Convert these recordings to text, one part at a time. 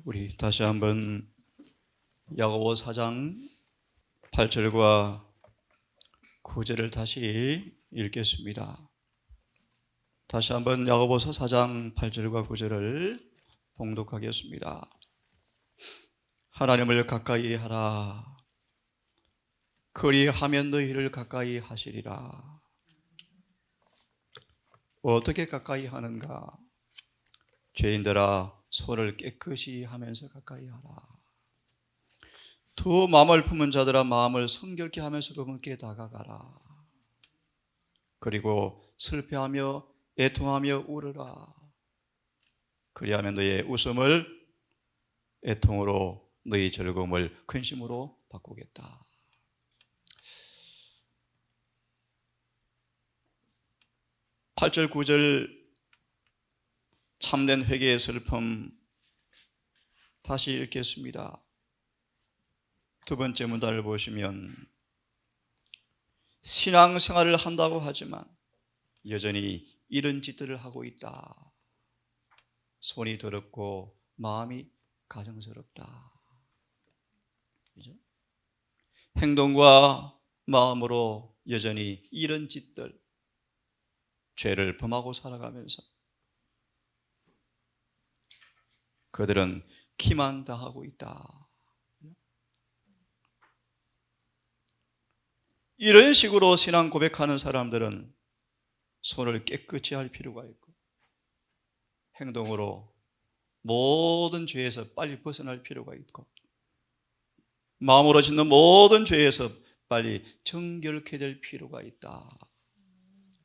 우리 다시 한번 야고보 4장 8절과 9절을 다시 읽겠습니다. 다시 한번 야고보서 4장 8절과 9절을 봉독하겠습니다. 하나님을 가까이 하라. 그리하면 너희를 가까이 하시리라. 어떻게 가까이 하는가? 죄인들아, 손을 깨끗이 하면서 가까이 하라. 두 마음을 품은 자들아, 마음을 성결케 하면서 그분께 다가가라. 그리고 슬퍼하며 애통하며 울으라. 그리하면 너의 웃음을 애통으로, 너희 즐거움을 근심으로 바꾸겠다. 팔절 9절 참된 회개의 슬픔 다시 읽겠습니다. 두 번째 문단을 보시면 신앙생활을 한다고 하지만 여전히 이런 짓들을 하고 있다. 손이 더럽고 마음이 가증스럽다. 그죠? 행동과 마음으로 여전히 이런 짓들, 죄를 범하고 살아가면서 그들은 기만 당하고 있다. 이런 식으로 신앙 고백하는 사람들은 손을 깨끗이 할 필요가 있고 행동으로 모든 죄에서 빨리 벗어날 필요가 있고 마음으로 짓는 모든 죄에서 빨리 정결케 될 필요가 있다.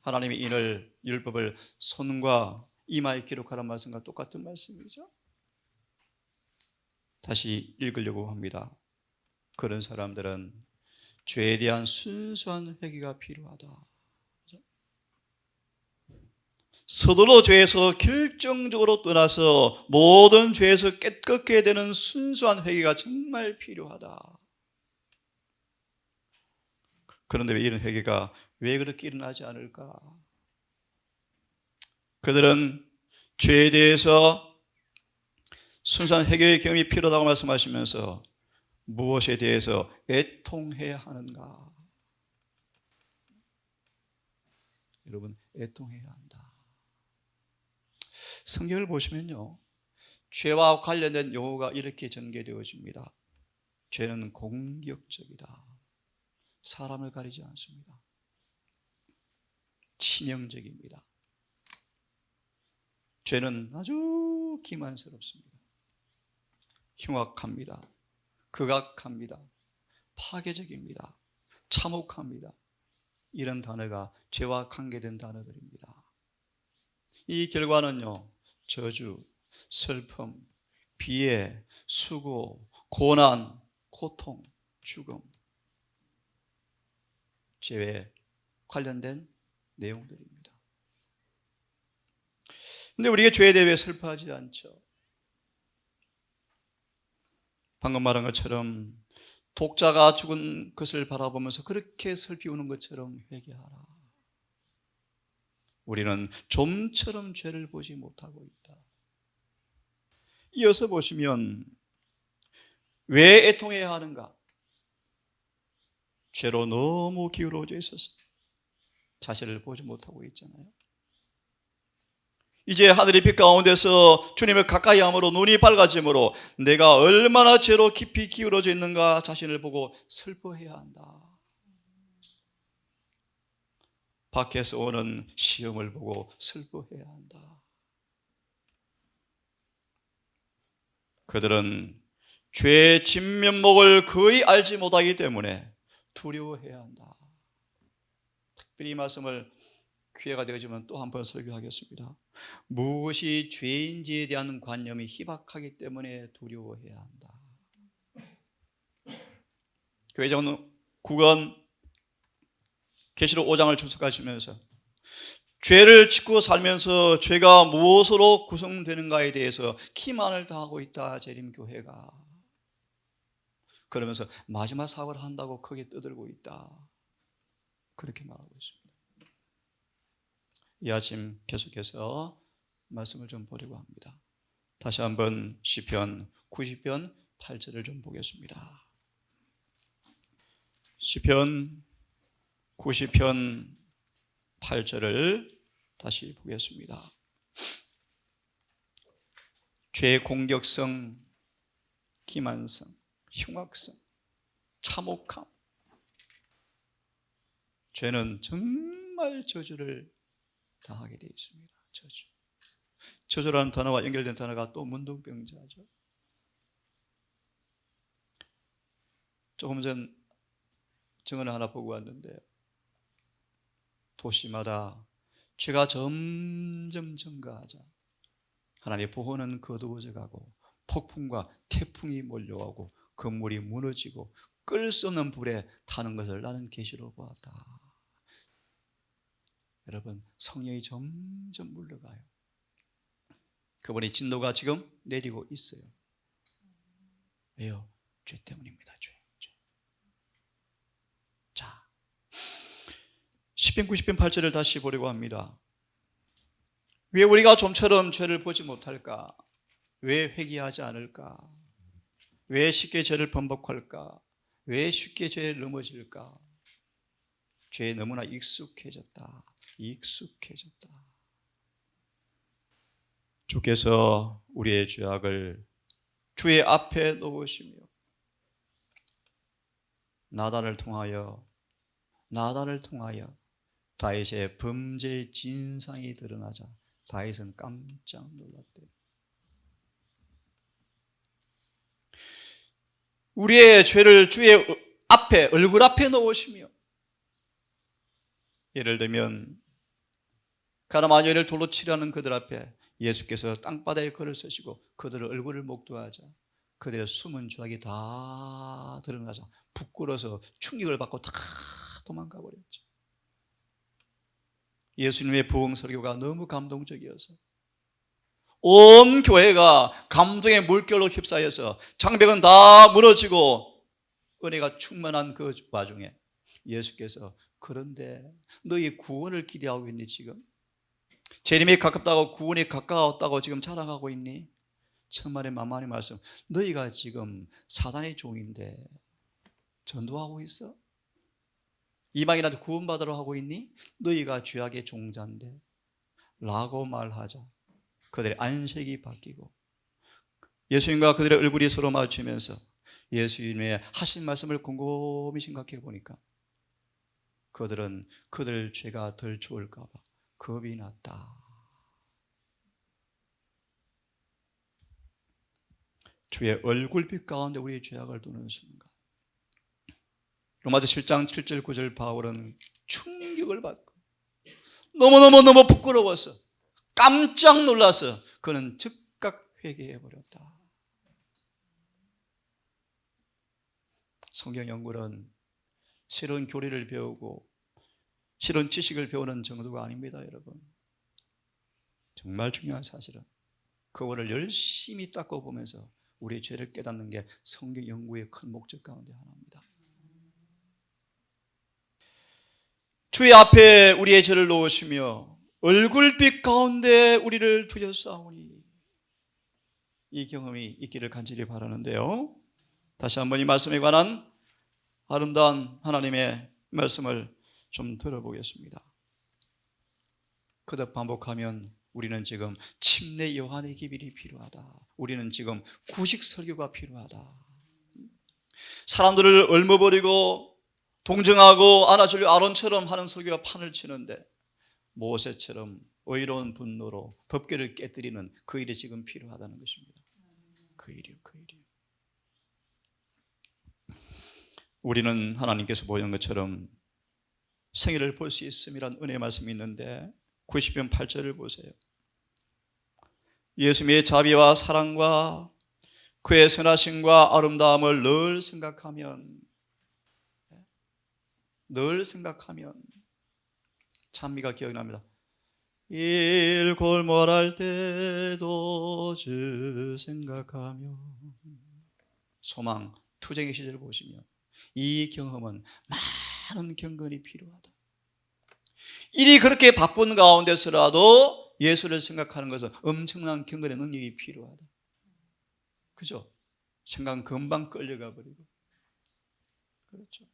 하나님이 이를 율법을 손과 이마에 기록하라는 말씀과 똑같은 말씀이죠. 다시 읽으려고 합니다. 그런 사람들은 죄에 대한 순수한 회개가 필요하다. 서둘러 죄에서 결정적으로 떠나서 모든 죄에서 깨끗게 되는 순수한 회개가 정말 필요하다. 그런데 왜 이런 회개가 왜 그렇게 일어나지 않을까? 그들은 죄에 대해서 순수한 회개의 경험이 필요하다고 말씀하시면서 무엇에 대해서 애통해야 하는가? 여러분, 애통해야 한다. 성경을 보시면요, 죄와 관련된 용어가 이렇게 전개되어집니다. 죄는 공격적이다. 사람을 가리지 않습니다. 치명적입니다. 죄는 아주 기만스럽습니다. 흉악합니다. 극악합니다. 파괴적입니다. 참혹합니다. 이런 단어가 죄와 관계된 단어들입니다. 이 결과는요, 저주, 슬픔, 비애, 수고, 고난, 고통, 죽음, 죄에 관련된 내용들입니다. 근데 우리가 죄에 대해 슬퍼하지 않죠. 방금 말한 것처럼 독자가 죽은 것을 바라보면서 그렇게 슬피 우는 것처럼 회개하라. 우리는 좀처럼 죄를 보지 못하고 있다. 이어서 보시면 왜 애통해야 하는가? 죄로 너무 기울어져 있어서 자신을 보지 못하고 있잖아요. 이제 하늘의 빛 가운데서 주님을 가까이 함으로 눈이 밝아지므로 내가 얼마나 죄로 깊이 기울어져 있는가 자신을 보고 슬퍼해야 한다. 밖에서 오는 시험을 보고 슬퍼해야 한다. 그들은 죄의 진면목을 거의 알지 못하기 때문에 두려워해야 한다. 특별히 이 말씀을 기회가 되어지면 또 한 번 설교하겠습니다. 무엇이 죄인지에 대한 관념이 희박하기 때문에 두려워해야 한다. 교회장 국원 계시록 5장을 출석하시면서 죄를 짓고 살면서 죄가 무엇으로 구성되는가에 대해서 기만을 다하고 있다. 재림교회가 그러면서 마지막 사업을 한다고 크게 떠들고 있다. 그렇게 말하고 있습니다. 이 아침 계속해서 말씀을 좀 보려고 합니다. 다시 한번 시편 90편 8절을 좀 보겠습니다. 시편 90편 8절을 다시 보겠습니다. 죄의 공격성, 기만성, 흉악성, 참혹함. 죄는 정말 저주를 당하게 되어 있습니다. 저주. 저주라는 단어와 연결된 단어가 또 문둥병자죠. 조금 전 증언을 하나 보고 왔는데, 도시마다 죄가 점점 증가하자 하나님의 보호는 거두어져 가고 폭풍과 태풍이 몰려오고 건물이 무너지고 끌 수 없는 불에 타는 것을 나는 계시로 보았다. 여러분, 성령이 점점 물러가요. 그분의 진노가 지금 내리고 있어요. 왜요? 죄 때문입니다. 죄. 자, 시편 90편 8절을 다시 보려고 합니다. 왜 우리가 좀처럼 죄를 보지 못할까? 왜 회개하지 않을까? 왜 쉽게 죄를 번복할까? 왜 쉽게 죄에 넘어질까? 죄에 너무나 익숙해졌다. 주께서 우리의 죄악을 주의 앞에 놓으시며 나단을 통하여 다윗의 범죄의 진상이 드러나자 다윗은 깜짝 놀랐대요. 우리의 죄를 주의 앞에, 얼굴 앞에 놓으시며, 예를 들면 가나안 여인을 돌로 치려는 그들 앞에 예수께서 땅바닥에 걸을 서시고 그들의 얼굴을 목도하자 그들의 숨은 죄악이 다 드러나자 부끄러워서 충격을 받고 다 도망가 버렸죠. 예수님의 부흥 설교가 너무 감동적이어서 온 교회가 감동의 물결로 휩싸여서 장벽은 다 무너지고 은혜가 충만한 그 와중에 예수께서 그런데 너희 구원을 기대하고 있니? 지금 재림이 가깝다고 구원이 가까웠다고 지금 자랑하고 있니? 천만의 만만의 말씀, 너희가 지금 사단의 종인데 전도하고 있어? 이방인한테 구원받으러 하고 있니? 너희가 죄악의 종자인데 라고 말하자 그들의 안색이 바뀌고 예수님과 그들의 얼굴이 서로 마주치면서 예수님의 하신 말씀을 곰곰이 생각해 보니까 그들은 그들 죄가 덜 좋을까 봐 겁이 났다. 주의 얼굴빛 가운데 우리의 죄악을 두는 순간 로마서 7장 7절 9절 바울은 충격을 받고 너무 부끄러워서 깜짝 놀라서 그는 즉각 회개해버렸다. 성경 연구는 새로운 교리를 배우고 새로운 지식을 배우는 정도가 아닙니다. 여러분, 정말 중요한 사실은 그거를 열심히 닦아보면서 우리의 죄를 깨닫는 게 성경 연구의 큰 목적 가운데 하나입니다. 주의 앞에 우리의 죄를 놓으시며 얼굴빛 가운데 우리를 두셨사오니 이 경험이 있기를 간절히 바라는데요, 다시 한번 이 말씀에 관한 아름다운 하나님의 말씀을 좀 들어보겠습니다. 그듭 반복하면 우리는 지금 침례 요한의 기별이 필요하다. 우리는 지금 구식 설교가 필요하다. 사람들을 얼머버리고 동정하고 안아주려 아론처럼 하는 설교가 판을 치는데 모세처럼 의로운 분노로 법궤를 깨뜨리는 그 일이 지금 필요하다는 것입니다. 그 일이요. 우리는 하나님께서 보여준 것처럼 생애를 볼 수 있음이란 은혜의 말씀이 있는데 90편 8절을 보세요. 예수님의 자비와 사랑과 그의 선하심과 아름다움을 늘 생각하면 찬미가 기억납니다. 일골몰할 때도 주 생각하며. 소망 투쟁의 시절을 보시면 이 경험은 많은 경건이 필요하다. 일이 그렇게 바쁜 가운데서라도 예수를 생각하는 것은 엄청난 경건의 능력이 필요하다. 그죠? 생각은 금방 끌려가 버리고. 그렇죠.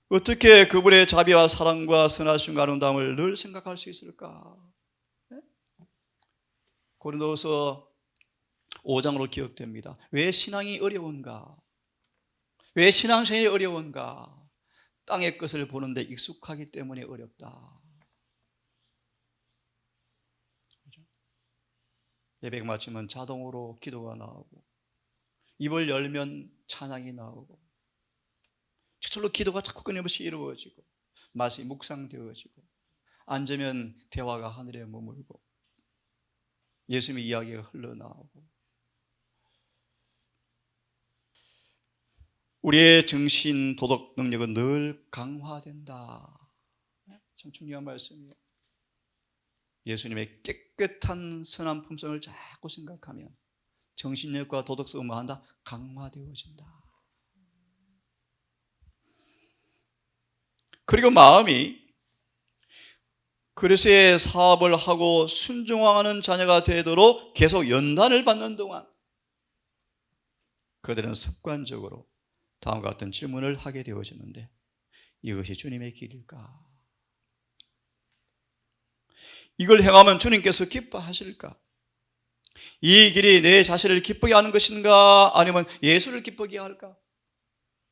어떻게 그분의 자비와 사랑과 선하심과 아름다움을 늘 생각할 수 있을까? 고린도서 5장으로 기억됩니다. 왜 신앙이 어려운가? 왜 신앙생활이 어려운가? 땅의 것을 보는데 익숙하기 때문에 어렵다. 예배가 마치면 자동으로 기도가 나오고, 입을 열면 찬양이 나오고, 저절로 기도가 자꾸 끊임없이 이루어지고, 말씀이 묵상되어지고, 앉으면 대화가 하늘에 머물고, 예수님의 이야기가 흘러나오고, 우리의 정신 도덕 능력은 늘 강화된다. 참 중요한 말씀이에요. 예수님의 깨끗한 선한 품성을 자꾸 생각하면 정신력과 도덕성은 뭐한다? 강화되어진다. 그리고 마음이 그리스도의 사업을 하고 순종하는 자녀가 되도록 계속 연단을 받는 동안 그들은 습관적으로 다음과 같은 질문을 하게 되어지는데, 이것이 주님의 길일까? 이걸 행하면 주님께서 기뻐하실까? 이 길이 내 자신을 기쁘게 하는 것인가? 아니면 예수를 기쁘게 할까?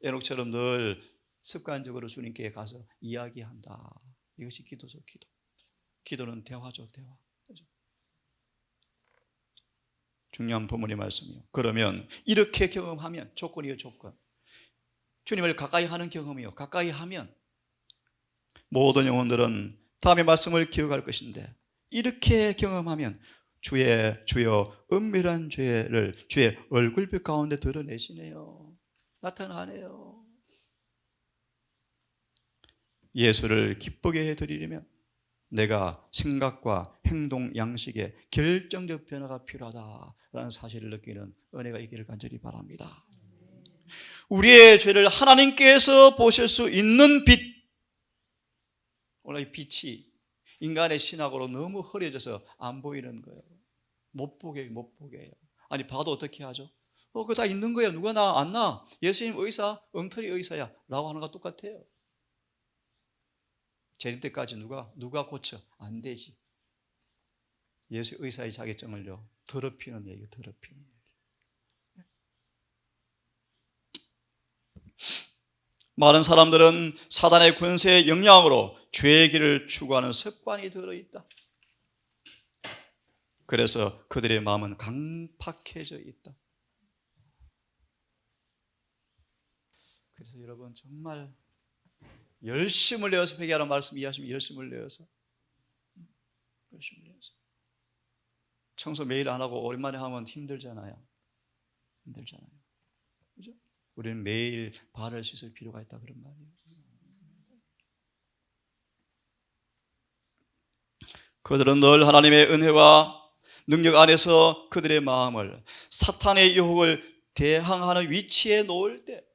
에녹처럼 늘 습관적으로 주님께 가서 이야기한다. 이것이 기도죠, 기도. 기도는 대화죠, 대화. 중요한 본문의 말씀이요. 그러면 이렇게 경험하면, 조건이요, 조건. 주님을 가까이 하는 경험이요. 가까이 하면 모든 영혼들은 다음의 말씀을 기억할 것인데, 이렇게 경험하면 주여 은밀한 죄를 주의 얼굴빛 가운데 드러내시네요. 나타나네요. 예수를 기쁘게 해드리려면 내가 생각과 행동 양식에 결정적 변화가 필요하다라는 사실을 느끼는 은혜가 있기를 간절히 바랍니다. 우리의 죄를 하나님께서 보실 수 있는 빛, 오늘 이 빛이 인간의 신학으로 너무 흐려져서 안 보이는 거예요. 못 보게 해요. 아니 봐도 어떻게 하죠? 그거 다 있는 거예요. 누가 나 안 나? 예수님 의사, 엉터리 의사야 라고 하는 거 똑같아요. 재림 때까지 누가 고쳐? 안 되지. 예수 의사의 자격증을요 더럽히는 얘기예요. 더럽히는 얘기. 많은 사람들은 사단의 권세의 영향으로 죄의 길을 추구하는 습관이 들어있다. 그래서 그들의 마음은 강팍해져 있다. 그래서 여러분 정말 열심을 내어서 회개하라는 말씀 이해하시면 열심을 내어서 청소 매일 안 하고 오랜만에 하면 힘들잖아요. 그죠? 우리는 매일 발을 씻을 필요가 있다 그런 말이에요. 그들은 늘 하나님의 은혜와 능력 안에서 그들의 마음을 사탄의 유혹을 대항하는 위치에 놓을 때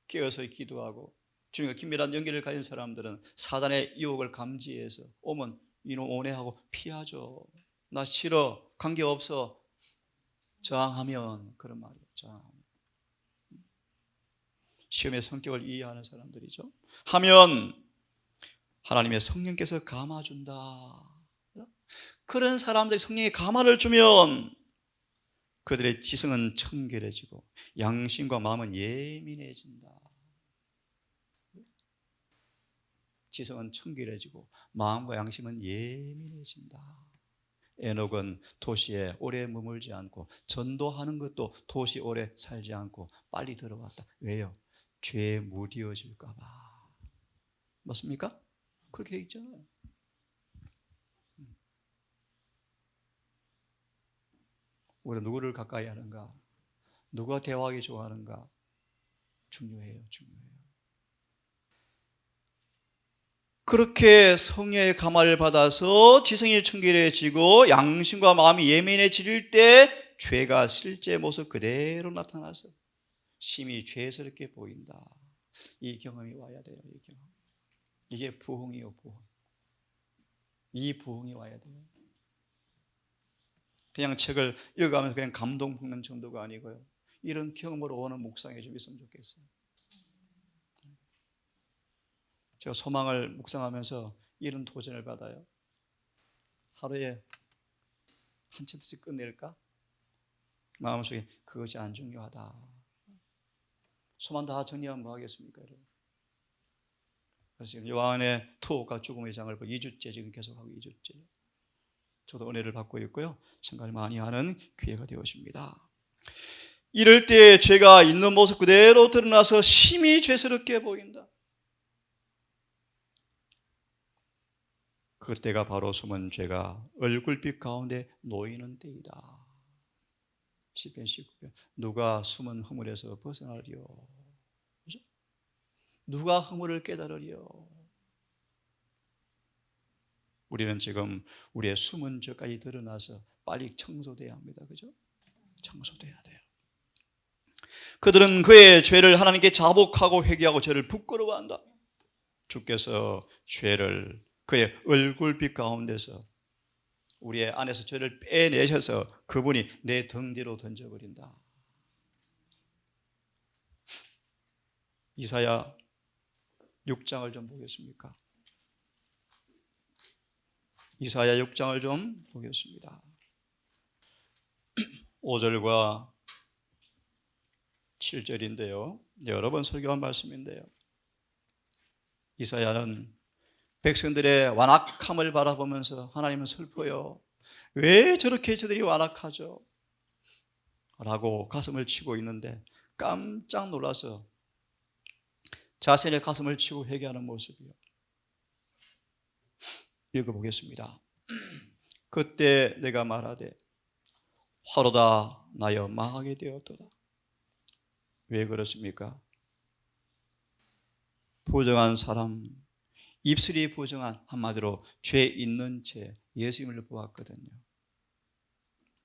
깨어서 기도하고, 주님과 긴밀한 연결을 가진 사람들은 사단의 유혹을 감지해서 오면 이놈 오네하고 피하죠. 나 싫어, 관계없어. 저항하면, 그런 말이에요. 저항하면. 시험의 성격을 이해하는 사람들이죠. 하면 하나님의 성령께서 감아준다. 그런 사람들이 성령의 감화를 주면 그들의 지성은 청결해지고 양심과 마음은 예민해진다. 지성은 청결해지고 마음과 양심은 예민해진다. 에녹은 도시에 오래 머물지 않고 전도하는 것도 도시 오래 살지 않고 빨리 들어왔다. 왜요? 죄에 무디어질까 봐. 맞습니까? 그렇게 돼 있잖아요. 우리가 누구를 가까이 하는가, 누가 대화하기 좋아하는가 중요해요. 그렇게 성령의 감화를 받아서 지성이 청결해지고 양심과 마음이 예민해질 때 죄가 실제 모습 그대로 나타나서 심히 죄스럽게 보인다. 이 경험이 와야 돼요. 이 경험. 이게 부흥이요, 부흥. 이 부흥이 와야 돼요. 그냥 책을 읽어가면서 그냥 감동 받는 정도가 아니고요. 이런 경험으로 오는 묵상이 좀 있으면 좋겠어요. 제가 소망을 묵상하면서 이런 도전을 받아요. 하루에 한 챕터씩 끝낼까? 마음속에 그것이 안 중요하다. 소망 다 정리하면 뭐 하겠습니까, 여러분? 그래서 지금 요한의 투옥과 죽음의 장을 2주째 지금 계속하고 2주째. 저도 은혜를 받고 있고요. 생각을 많이 하는 기회가 되었습니다. 이럴 때 죄가 있는 모습 그대로 드러나서 심히 죄스럽게 보인다. 그때가 바로 숨은 죄가 얼굴빛 가운데 놓이는 때이다. 시편 19편. 누가 숨은 허물에서 벗어나리요? 그렇죠? 누가 허물을 깨달으리요? 우리는 지금 우리의 숨은 죄까지 드러나서 빨리 청소돼야 합니다. 그죠? 청소돼야 돼요. 그들은 그의 죄를 하나님께 자복하고 회개하고 죄를 부끄러워한다. 주께서 죄를 그의 얼굴빛 가운데서 우리의 안에서 죄를 빼내셔서 그분이 내 등 뒤로 던져버린다. 이사야 6장을 좀 보겠습니까? 이사야 6장을 좀 보겠습니다. 5절과 7절인데요. 여러 번 설교한 말씀인데요. 이사야는 백성들의 완악함을 바라보면서 하나님은 슬퍼요. 왜 저렇게 저들이 완악하죠? 라고 가슴을 치고 있는데 깜짝 놀라서 자신의 가슴을 치고 회개하는 모습이요. 읽어보겠습니다. 그때 내가 말하되 화로다 나여 망하게 되었도다. 왜 그렇습니까? 부정한 사람, 입술이 부정한, 한마디로 죄 있는 채 예수님을 보았거든요.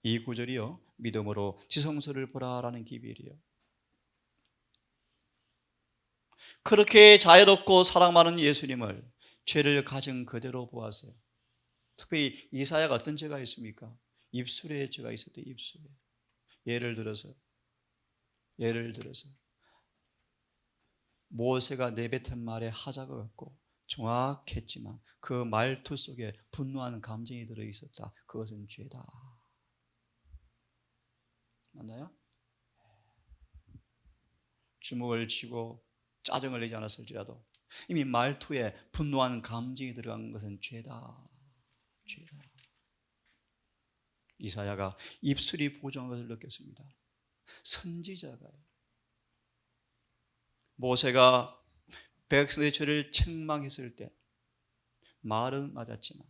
이 구절이요, 믿음으로 지성소를 보라라는 기별이요. 그렇게 자유롭고 사랑 많은 예수님을 죄를 가진 그대로 보았어요. 특별히 이사야가 어떤 죄가 있습니까? 입술에 죄가 있었대. 입술에. 예를 들어서 모세가 내뱉은 말에 하자가 없고 정확했지만 그 말투 속에 분노하는 감정이 들어있었다. 그것은 죄다. 맞나요? 주먹을 쥐고 짜증을 내지 않았을지라도 이미 말투에 분노하는 감정이 들어간 것은 죄다. 죄다. 이사야가 입술이 보정한 것을 느꼈습니다. 선지자가요. 모세가 백성의 죄를 책망했을 때 말은 맞았지만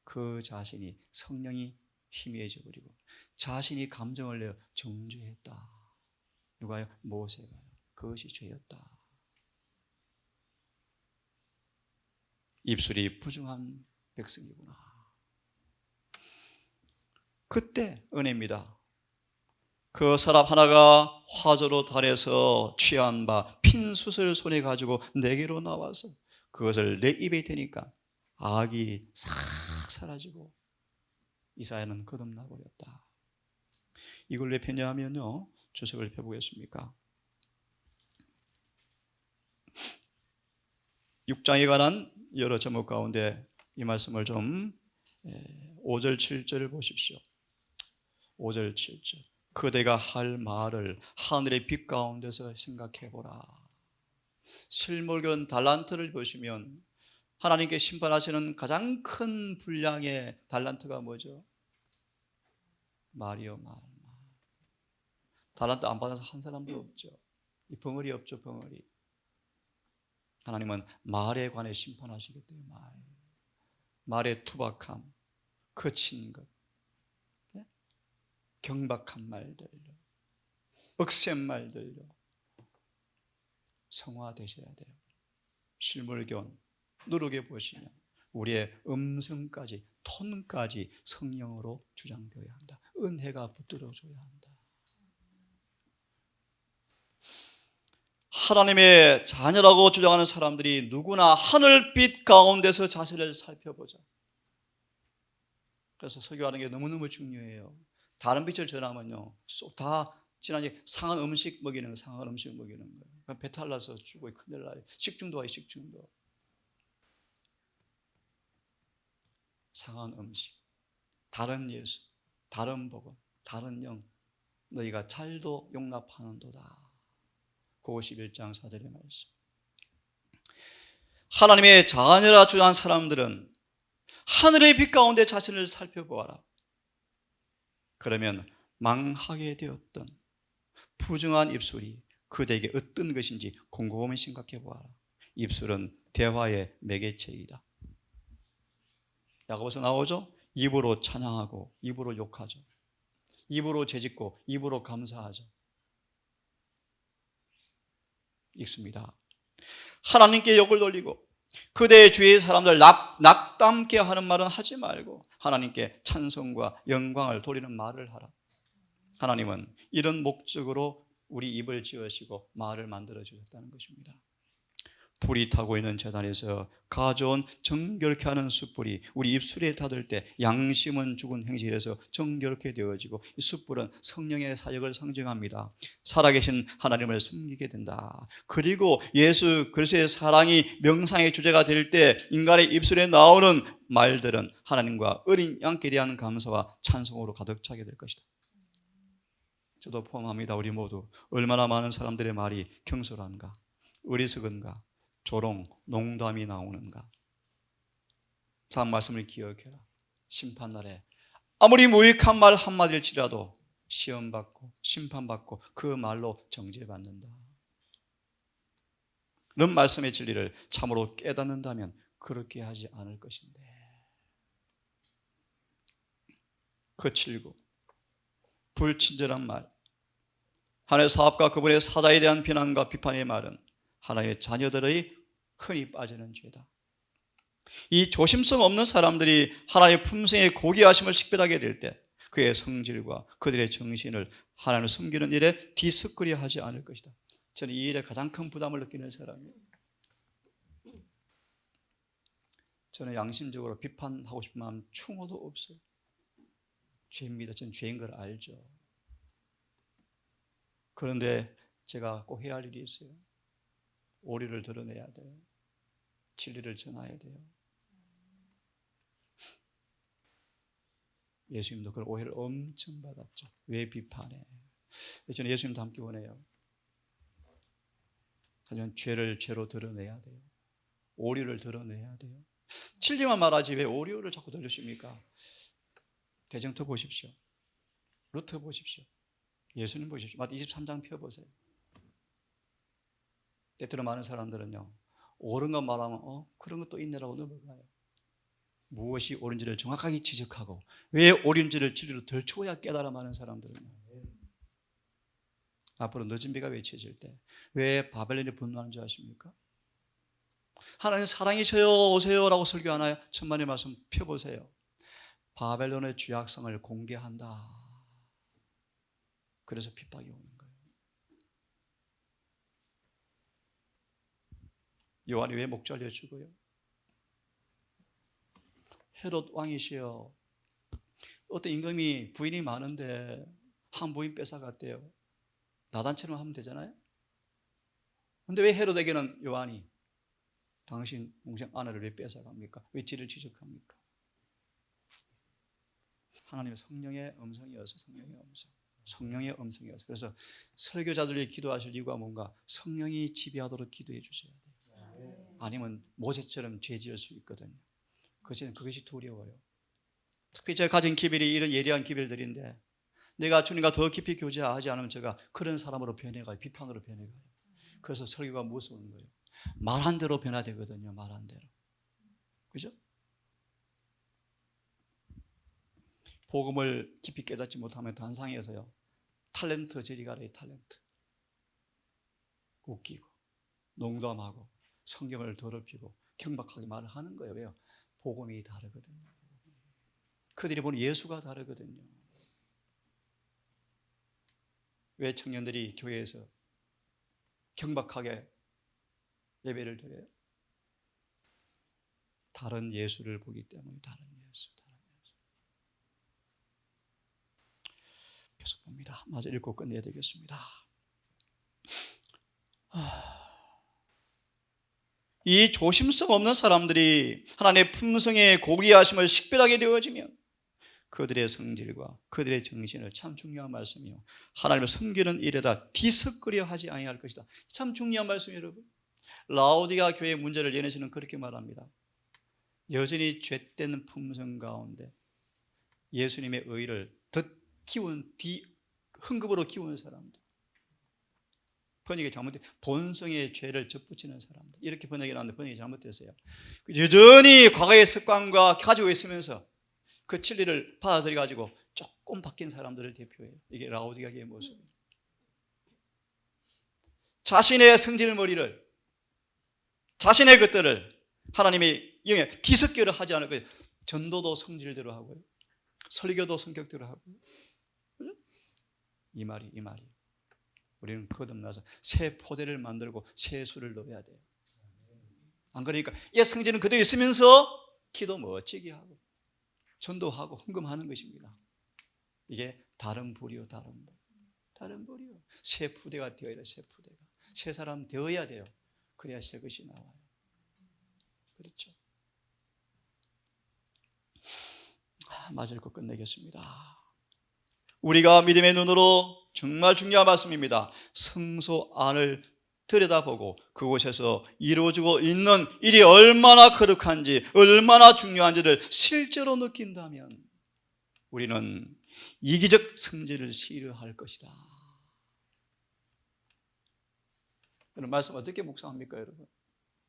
그 자신이 성령이 희미해져 버리고 자신이 감정을 내어 정죄했다. 누가요? 모세가요. 그것이 죄였다. 입술이 부정한 백성이구나. 그때 은혜입니다. 그 사람 하나가 화저로 달에서 취한 바 핀숯을 손에 가지고 내게로 나와서 그것을 내 입에 대니까 악이 싹 사라지고 이사야는 거듭나 버렸다. 이걸 왜 편냐하면요, 주석을 펴보겠습니까? 6장에 관한 여러 제목 가운데 이 말씀을 좀 5절 7절을 보십시오. 5절 7절. 그대가 할 말을 하늘의 빛 가운데서 생각해보라. 실물견 달란트를 보시면 하나님께 심판하시는 가장 큰 분량의 달란트가 뭐죠? 말이요, 말. 달란트 안 받아서 한 사람도 없죠. 이 벙어리 없죠, 벙어리. 하나님은 말에 관해 심판하시기 때문에 말의 투박함, 거친 것, 경박한 말들요, 억센 말들요, 성화되셔야 돼요. 실물견 누르게 보시면 우리의 음성까지, 톤까지 성령으로 주장되어야 한다. 은혜가 붙들어줘야 한다. 하나님의 자녀라고 주장하는 사람들이 누구나 하늘빛 가운데서 자신을 살펴보자. 그래서 설교하는 게 너무너무 중요해요. 다른 빛을 전하면요, 쏙 다 지난해 상한 음식 먹이는 거, 상한 음식 먹이는 거예요. 배탈 나서 죽고 큰일 나요. 식중독 와요, 식중독. 상한 음식, 다른 예수, 다른 복음, 다른 영, 너희가 잘도 용납하는도다. 고 11장 4절의 말씀. 하나님의 자녀라 주장한 사람들은 하늘의 빛 가운데 자신을 살펴보아라. 그러면 망하게 되었던 부정한 입술이 그대에게 어떤 것인지 곰곰이 생각해 보아라. 입술은 대화의 매개체이다. 야고보서 나오죠? 입으로 찬양하고 입으로 욕하죠. 입으로 죄짓고 입으로 감사하죠. 읽습니다. 하나님께 욕을 돌리고 그대의 주위의 사람들 낙담케 하는 말은 하지 말고 하나님께 찬송과 영광을 돌리는 말을 하라. 하나님은 이런 목적으로 우리 입을 지으시고 말을 만들어 주셨다는 것입니다. 불이 타고 있는 제단에서 가져온 정결케 하는 숯불이 우리 입술에 닿을 때 양심은 죽은 행실에서 정결케 되어지고 이 숯불은 성령의 사역을 상징합니다. 살아계신 하나님을 섬기게 된다. 그리고 예수 그리스도의 사랑이 명상의 주제가 될 때 인간의 입술에 나오는 말들은 하나님과 어린 양께 대한 감사와 찬송으로 가득 차게 될 것이다. 저도 포함합니다. 우리 모두 얼마나 많은 사람들의 말이 경솔한가, 어리석은가, 조롱, 농담이 나오는가. 다음 말씀을 기억해라. 심판날에 아무리 무익한 말 한마디일지라도 시험받고 심판받고 그 말로 정죄받는다. 이런 말씀의 진리를 참으로 깨닫는다면 그렇게 하지 않을 것인데. 거칠고 불친절한 말, 하나님의 사업과 그분의 사자에 대한 비난과 비판의 말은 하나님의 자녀들의 흔히 빠지는 죄다. 이 조심성 없는 사람들이 하나님의 품성의 고귀하심을 식별하게 될 때 그의 성질과 그들의 정신을 하나님을 섬기는 일에 뒤섞으려 하지 않을 것이다. 저는 이 일에 가장 큰 부담을 느끼는 사람이에요. 저는 양심적으로 비판하고 싶은 마음 충호도 없어요. 죄입니다. 저는 죄인 걸 알죠. 그런데 제가 꼭 해야 할 일이 있어요. 오리를 드러내야 돼요. 진리를 전해야 돼요. 예수님도 그런 오해를 엄청 받았죠. 왜 비판해? 저는 예수님도 함께 원해요. 하지만 죄를 죄로 드러내야 돼요. 오류를 드러내야 돼요. 진리만 말하지 왜 오류를 자꾸 들으십니까? 대정터 보십시오. 루트 보십시오. 예수님 보십시오. 마태복음 23장 펴보세요. 때때로 많은 사람들은요, 옳은 것 말하면 그런 것도 있네라고 넘어가요. 무엇이 옳은지를 정확하게 지적하고 왜 옳은지를 진리로 들추어야 깨달아 많은 사람들은요, 앞으로 늦은 비가 외쳐질 때 왜 바벨론이 분노하는 줄 아십니까? 하나님 사랑이셔요 오세요라고 설교하나요? 천만의 말씀 펴보세요. 바벨론의 죄악성을 공개한다. 그래서 핍박이 오는 거예요. 요한이 왜 목 잘려 죽어요? 헤롯 왕이시여, 어떤 임금이 부인이 많은데 한 부인 뺏어갔대요. 나단처럼 하면 되잖아요. 근데 왜 헤롯에게는 요한이 당신 동생 아내를 왜 뺏어갑니까? 왜 지를 지적합니까? 하나님의 성령의 음성이어서, 성령의 음성이어서. 그래서 설교자들이 기도하실 이유가 뭔가? 성령이 지배하도록 기도해 주셔야 돼요. 아니면 모세처럼 죄 지을 수 있거든요. 그것이 두려워요. 특히 제가 가진 기별이 이런 예리한 기별들인데 내가 주님과 더 깊이 교제하지 않으면 제가 그런 사람으로 변해가요. 비판으로 변해가요. 그래서 설교가 무서운 거예요. 말한 대로 변화되거든요. 말한 대로. 그죠? 복음을 깊이 깨닫지 못하면 단상에서요, 탤런트 저리 가래요. 탤런트. 웃기고 농담하고 성경을 더럽히고 경박하게 말을 하는 거예요. 왜요? 복음이 다르거든요. 그들이 보는 예수가 다르거든요. 왜 청년들이 교회에서 경박하게 예배를 드려요? 다른 예수를 보기 때문에. 다른 예수. 계속 봅니다. 마저 읽고 끝내야 되겠습니다. 이 조심성 없는 사람들이 하나님의 품성의 고귀하심을 식별하게 되어지면 그들의 성질과 그들의 정신을, 참 중요한 말씀이요, 하나님을 섬기는 일에다 뒤섞으려 하지 아니할 것이다. 참 중요한 말씀이에요, 여러분. 라오디게아 교회의 문제를 예언서는 그렇게 말합니다. 여전히 죄된 품성 가운데 예수님의 의를 흥급으로 키우는 사람들, 번역이 잘못돼 본성의 죄를 접붙이는 사람들, 이렇게 번역이 나왔는데 번역이 잘못됐어요. 여전히 과거의 습관과 가지고 있으면서 그 진리를 받아들여 가지고 조금 바뀐 사람들을 대표해요. 이게 라오디게아의 모습이에요. 자신의 성질머리를, 자신의 것들을 하나님의 영에 뒤섞기를 하지 않을 거예요. 전도도 성질대로 하고요, 설교도 성격대로 하고요. 그죠? 이 말이. 우리는 거듭나서 새 포대를 만들고 새 술을 넣어야 돼요. 안 그러니까 옛 성질은 그대로 있으면서 기도 멋지게 하고 전도하고 헌금하는 것입니다. 이게 다른 불이요, 다른 불이요. 새 푸대가 되어야 돼요. 새 푸대가, 새 사람 되어야 돼요. 그래야 새 것이 나와요. 그렇죠? 맞을 것 끝내겠습니다. 우리가 믿음의 눈으로, 정말 중요한 말씀입니다, 성소 안을 들여다보고 그곳에서 이루어지고 있는 일이 얼마나 거룩한지, 얼마나 중요한지를 실제로 느낀다면 우리는 이기적 성질을 싫어할 것이다. 여러분, 말씀 어떻게 묵상합니까, 여러분?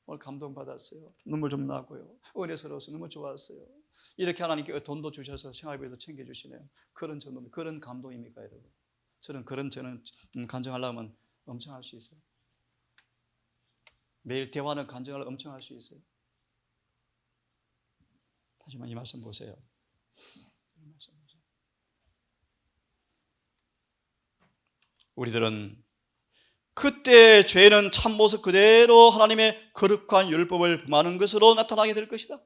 오늘 감동받았어요. 눈물 좀 나고요. 은혜스러워서 너무 좋았어요. 이렇게 하나님께 돈도 주셔서 생활비도 챙겨주시네요. 그런 정도, 그런 감동입니까, 여러분? 저는 간증하려면 엄청 할 수 있어요. 매일 대화는 간증을 엄청 할 수 있어요. 하지만 이 말씀 보세요. 우리들은 그때 죄는 참모습 그대로 하나님의 거룩한 율법을 범하는 것으로 나타나게 될 것이다.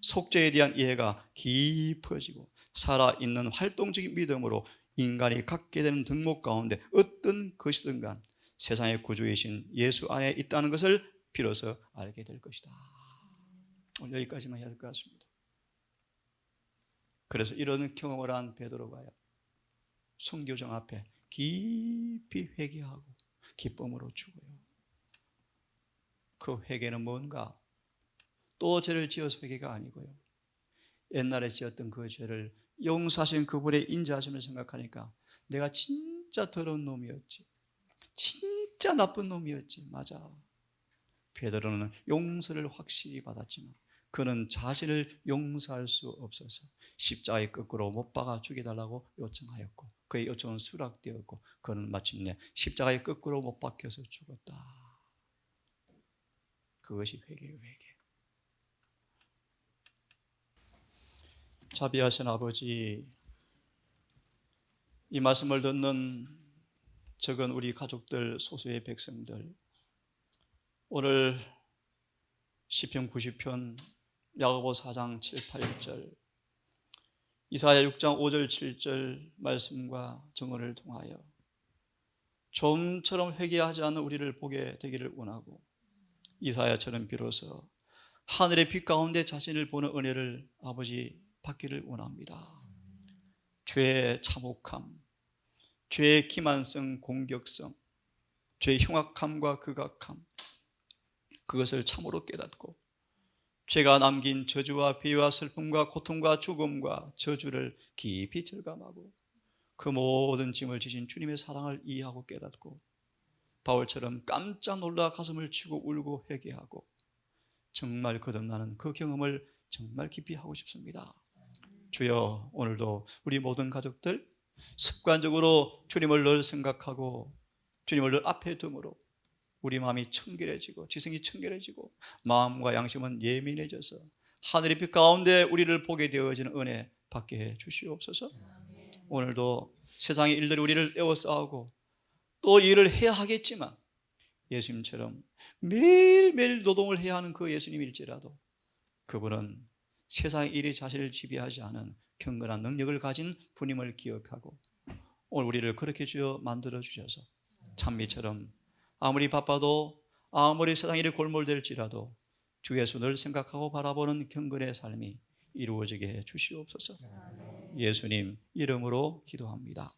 속죄에 대한 이해가 깊어지고 살아있는 활동적인 믿음으로 인간이 갖게 되는 덕목 가운데 어떤 것이든 간 세상의 구주이신 예수 안에 있다는 것을 비로소 알게 될 것이다. 오늘 여기까지만 해야 될 것 같습니다. 그래서 이런 경험을 한 베드로가요, 순교정 앞에 깊이 회개하고 기쁨으로 죽어요. 그 회개는 뭔가, 또 죄를 지어서 회개가 아니고요, 옛날에 지었던 그 죄를 용서하신 그분의 인자하심을 생각하니까 내가 진짜 더러운 놈이었지, 진짜 나쁜 놈이었지. 맞아. 베드로는 용서를 확실히 받았지만 그는 자신을 용서할 수 없어서 십자가에 거꾸로 못 박아 죽여달라고 요청하였고 그의 요청은 수락되었고 그는 마침내 십자가에 거꾸로 못 박혀서 죽었다. 그것이 회개예요, 회개. 자비하신 아버지, 이 말씀을 듣는 적은 우리 가족들, 소수의 백성들, 오늘 시편 90편, 야고보 4장 7, 8절, 이사야 6장 5절 7절 말씀과 증언을 통하여 좀처럼 회개하지 않는 우리를 보게 되기를 원하고, 이사야처럼 비로소 하늘의 빛 가운데 자신을 보는 은혜를 아버지 받기를 원합니다. 죄의 참혹함, 죄의 기만성, 공격성, 죄의 흉악함과 극악함, 그것을 참으로 깨닫고 죄가 남긴 저주와 비와 슬픔과 고통과 죽음과 저주를 깊이 절감하고 그 모든 짐을 지신 주님의 사랑을 이해하고 깨닫고 바울처럼 깜짝 놀라 가슴을 치고 울고 회개하고 정말 거듭나는 그 경험을 정말 깊이 하고 싶습니다. 주여, 오늘도 우리 모든 가족들 습관적으로 주님을 늘 생각하고 주님을 늘 앞에 둠으로 우리 마음이 청결해지고 지성이 청결해지고 마음과 양심은 예민해져서 하늘의 빛 가운데 우리를 보게 되어지는 은혜 받게 해 주시옵소서. 오늘도 세상의 일들이 우리를 에워싸고 또 일을 해야 하겠지만 예수님처럼 매일매일 노동을 해야 하는 그 예수님일지라도 그분은 세상의 일이 자신을 지배하지 않은 경건한 능력을 가진 분임을 기억하고 오늘 우리를 그렇게 주여 만들어 주셔서 찬미처럼 아무리 바빠도 아무리 세상 일이 골몰될지라도 주 예수를 생각하고 바라보는 경건의 삶이 이루어지게 해 주시옵소서. 예수님 이름으로 기도합니다.